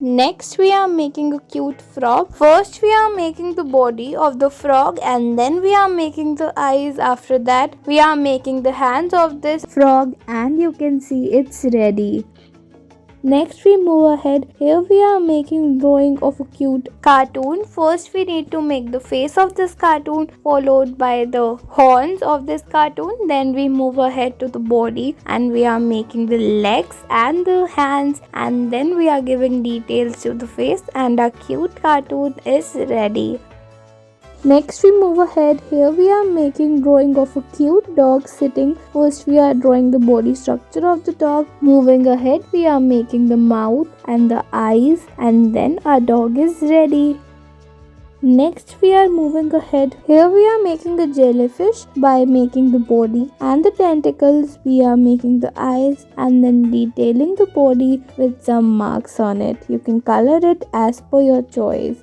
Next, we are making a cute frog. First, we are making the body of the frog, and then we are making the eyes. After that, we are making the hands of this frog, and you can see it's ready. Next, we move ahead. Here we are making drawing of a cute cartoon. First, we need to make the face of this cartoon, followed by the horns of this cartoon. Then we move ahead to the body, and we are making the legs and the hands, and then we are giving details to the face, and our cute cartoon is ready. Next, we move ahead. Here we are making drawing of a cute dog sitting. First, we are drawing the body structure of the dog. Moving ahead, we are making the mouth and the eyes, and then our dog is ready. Next, we are moving ahead. Here we are making the jellyfish by making the body and the tentacles. We are making the eyes and then detailing the body with some marks on it. You can color it as per your choice.